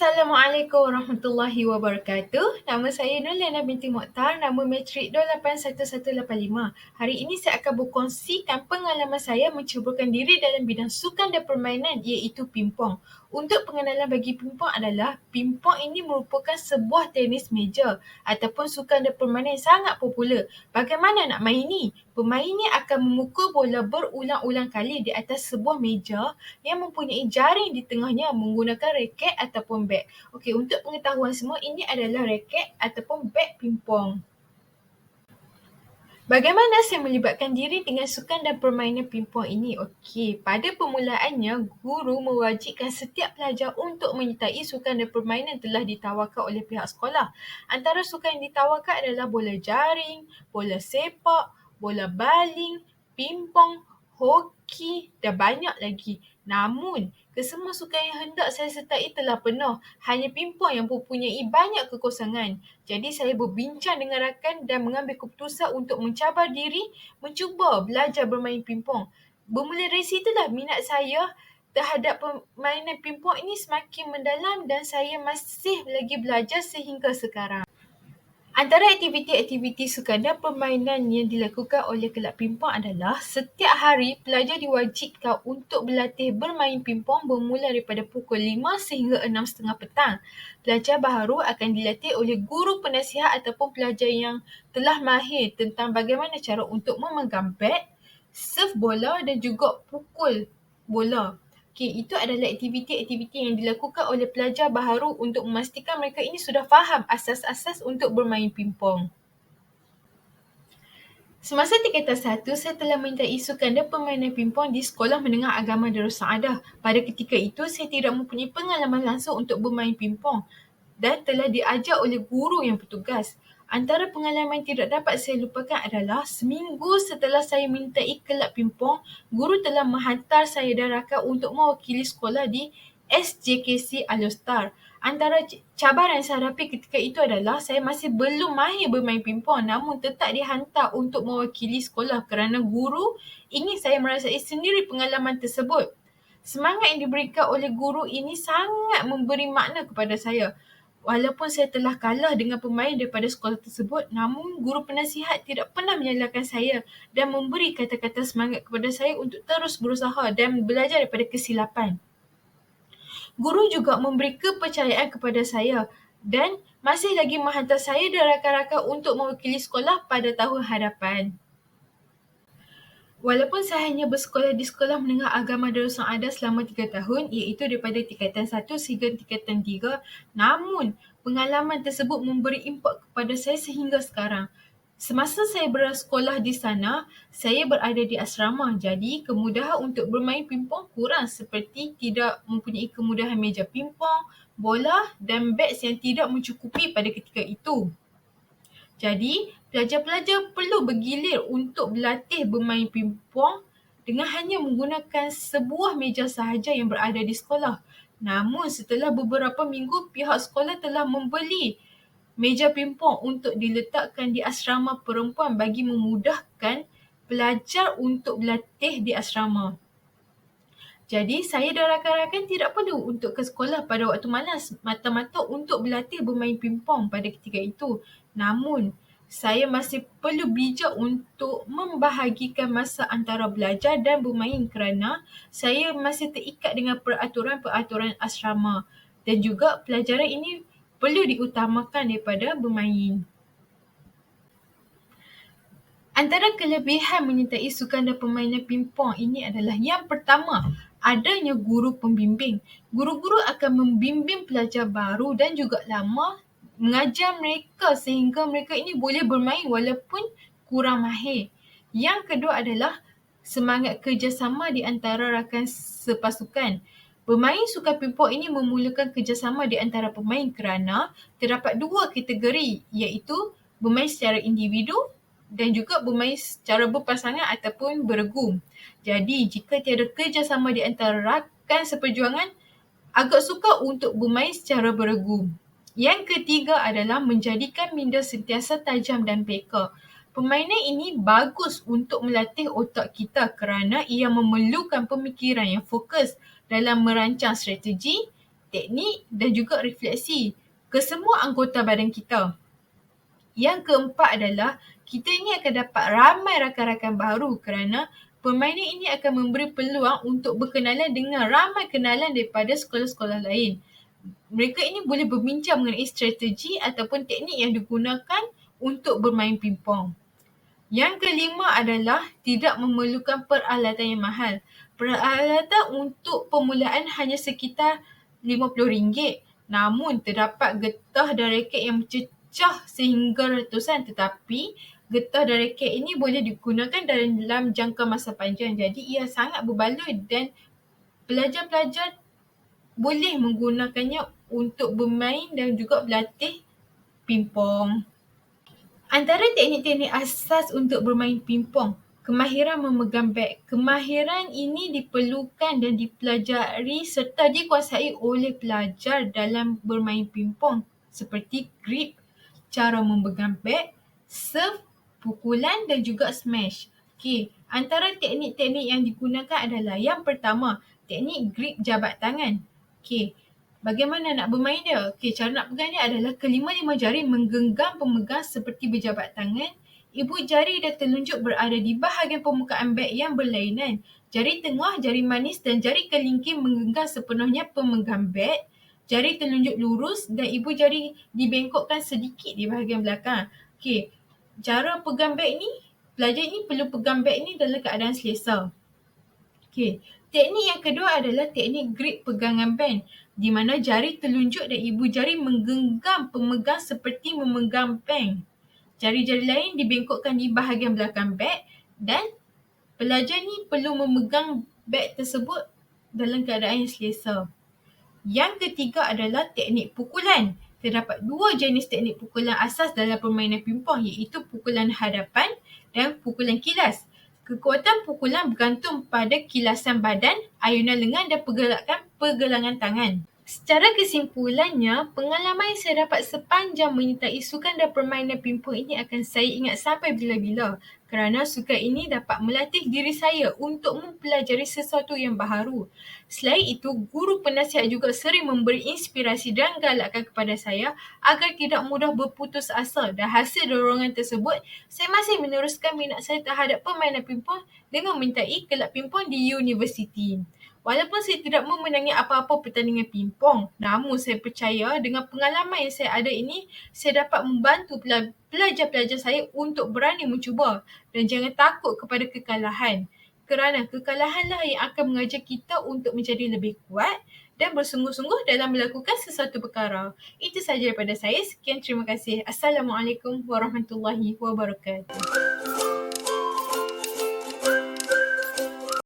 Assalamualaikum warahmatullahi wabarakatuh. Nama saya Nurliana binti Mokhtar, nama matrik 281185. Hari ini saya akan berkongsikan pengalaman saya mencubakan diri dalam bidang sukan dan permainan iaitu pingpong. Untuk pengenalan bagi pingpong adalah, pingpong ini merupakan sebuah tenis meja ataupun sukan dan permainan yang sangat popular. Bagaimana nak main ni? Pemain ni akan memukul bola berulang-ulang kali di atas sebuah meja yang mempunyai jaring di tengahnya menggunakan raket ataupun beg. Okey, untuk pengetahuan semua, ini adalah raket ataupun beg pingpong. Bagaimana saya melibatkan diri dengan sukan dan permainan pingpong ini? Okey, pada permulaannya, guru mewajibkan setiap pelajar untuk menyertai sukan dan permainan telah ditawarkan oleh pihak sekolah. Antara sukan yang ditawarkan adalah bola jaring, bola sepak, bola baling, pingpong, hoki dan banyak lagi. Namun, kesemua sukan yang hendak saya sertai telah penuh. Hanya pingpong yang mempunyai banyak kekosongan. Jadi saya berbincang dengan rakan dan mengambil keputusan untuk mencabar diri, mencuba belajar bermain pingpong. Bermula dari situlah minat saya terhadap permainan pingpong ini semakin mendalam dan saya masih lagi belajar sehingga sekarang. Antara aktiviti-aktiviti sukan dan permainan yang dilakukan oleh kelab pingpong adalah setiap hari pelajar diwajibkan untuk berlatih bermain pingpong bermula daripada pukul 5 sehingga 6.30 petang. Pelajar baharu akan dilatih oleh guru penasihat ataupun pelajar yang telah mahir tentang bagaimana cara untuk memegang bat, serve bola dan juga pukul bola. Okey, itu adalah aktiviti-aktiviti yang dilakukan oleh pelajar baharu untuk memastikan mereka ini sudah faham asas-asas untuk bermain pingpong. Semasa tingkatan 1, saya telah menyertai sukan dan permainan pingpong di Sekolah Menengah Agama Darul Saadah. Pada ketika itu, saya tidak mempunyai pengalaman langsung untuk bermain pingpong dan telah diajar oleh guru yang bertugas. Antara pengalaman yang tidak dapat saya lupakan adalah seminggu setelah saya menyertai kelab pingpong, guru telah menghantar saya dan rakan untuk mewakili sekolah di SJKC Alostar. Antara cabaran yang saya hadapi ketika itu adalah saya masih belum mahir bermain pingpong namun tetap dihantar untuk mewakili sekolah kerana guru ingin saya merasai sendiri pengalaman tersebut. Semangat yang diberikan oleh guru ini sangat memberi makna kepada saya. Walaupun saya telah kalah dengan pemain daripada sekolah tersebut, namun guru penasihat tidak pernah menyalahkan saya dan memberi kata-kata semangat kepada saya untuk terus berusaha dan belajar daripada kesilapan. Guru juga memberi kepercayaan kepada saya dan masih lagi menghantar saya dan rakan-rakan untuk mewakili sekolah pada tahun hadapan. Walaupun saya hanya bersekolah di Sekolah Menengah Agama Darul Saadah selama 3 tahun, iaitu daripada tingkatan 1 sehingga tingkatan 3, namun pengalaman tersebut memberi impak kepada saya sehingga sekarang. Semasa saya bersekolah di sana, saya berada di asrama, jadi kemudahan untuk bermain pingpong kurang seperti tidak mempunyai kemudahan meja pingpong, bola dan beg yang tidak mencukupi pada ketika itu. Jadi, pelajar-pelajar perlu bergilir untuk berlatih bermain pingpong dengan hanya menggunakan sebuah meja sahaja yang berada di sekolah. Namun, setelah beberapa minggu, pihak sekolah telah membeli meja pingpong untuk diletakkan di asrama perempuan bagi memudahkan pelajar untuk berlatih di asrama. Jadi, saya dan rakan-rakan tidak perlu untuk ke sekolah pada waktu malas mata-mata untuk berlatih bermain pingpong pada ketika itu. Namun, saya masih perlu bijak untuk membahagikan masa antara belajar dan bermain kerana saya masih terikat dengan peraturan-peraturan asrama dan juga pelajaran ini perlu diutamakan daripada bermain. Antara kelebihan menyertai sukan dan permainan pingpong ini adalah yang pertama, adanya guru pembimbing. Guru-guru akan membimbing pelajar baru dan juga lama, mengajar mereka sehingga mereka ini boleh bermain walaupun kurang mahir. Yang kedua adalah semangat kerjasama di antara rakan sepasukan. Bermain sukan pingpong ini memulakan kerjasama di antara pemain kerana terdapat dua kategori iaitu bermain secara individu dan juga bermain secara berpasangan ataupun beregu. Jadi, jika tiada kerjasama di antara rakan seperjuangan, agak sukar untuk bermain secara beregu. Yang ketiga adalah menjadikan minda sentiasa tajam dan peka. Permainan ini bagus untuk melatih otak kita kerana ia memerlukan pemikiran yang fokus dalam merancang strategi, teknik dan juga refleksi ke semua anggota badan kita. Yang keempat adalah kita ini akan dapat ramai rakan-rakan baru kerana permainan ini akan memberi peluang untuk berkenalan dengan ramai kenalan daripada sekolah-sekolah lain. Mereka ini boleh berbincang mengenai strategi ataupun teknik yang digunakan untuk bermain pingpong. Yang kelima adalah tidak memerlukan peralatan yang mahal. Peralatan untuk permulaan hanya sekitar RM50. Namun terdapat getah dan raket yang mencecah sehingga ratusan, tetapi getah dan raket ini boleh digunakan dalam jangka masa panjang. Jadi ia sangat berbaloi dan pelajar-pelajar boleh menggunakannya untuk bermain dan juga berlatih pingpong. Antara teknik-teknik asas untuk bermain pingpong, kemahiran memegang beg. Kemahiran ini diperlukan dan dipelajari serta dikuasai oleh pelajar dalam bermain pingpong seperti grip, cara memegang beg, serve, pukulan dan juga smash. Okey, antara teknik-teknik yang digunakan adalah yang pertama, teknik grip jabat tangan. Okey, bagaimana nak bermain dia? Okey, cara nak pegang dia adalah kelima-lima jari menggenggam pemegang seperti berjabat tangan. Ibu jari dan telunjuk berada di bahagian permukaan beg yang berlainan. Jari tengah, jari manis dan jari kelingking menggenggam sepenuhnya pemegang beg. Jari telunjuk lurus dan ibu jari dibengkokkan sedikit di bahagian belakang. Okey, cara pegang beg ni, pelajar ni perlu pegang beg ni dalam keadaan selesa. Okey, teknik yang kedua adalah teknik grip pegangan band, di mana jari telunjuk dan ibu jari menggenggam pemegang seperti memegang bank. Jari-jari lain dibengkokkan di bahagian belakang beg dan pelajar ni perlu memegang beg tersebut dalam keadaan yang selesa. Yang ketiga adalah teknik pukulan. Terdapat dua jenis teknik pukulan asas dalam permainan pingpong, iaitu pukulan hadapan dan pukulan kilas. Kekuatan pukulan bergantung pada kilasan badan, ayunan lengan dan pergelangan tangan. Secara kesimpulannya, pengalaman yang saya dapat sepanjang menyertai sukan dan permainan pingpong ini akan saya ingat sampai bila-bila. Kerana sukan ini dapat melatih diri saya untuk mempelajari sesuatu yang baharu. Selain itu, guru penasihat juga sering memberi inspirasi dan galakkan kepada saya agar tidak mudah berputus asa, dan hasil dorongan tersebut, saya masih meneruskan minat saya terhadap permainan pingpong dengan menyertai kelab pingpong di universiti. Walaupun saya tidak memenangi apa-apa pertandingan pingpong, namun saya percaya dengan pengalaman yang saya ada ini, saya dapat membantu pelajar-pelajar saya untuk berani mencuba dan jangan takut kepada kekalahan. Kerana kekalahanlah yang akan mengajar kita untuk menjadi lebih kuat dan bersungguh-sungguh dalam melakukan sesuatu perkara. Itu sahaja daripada saya. Sekian, terima kasih. Assalamualaikum warahmatullahi wabarakatuh.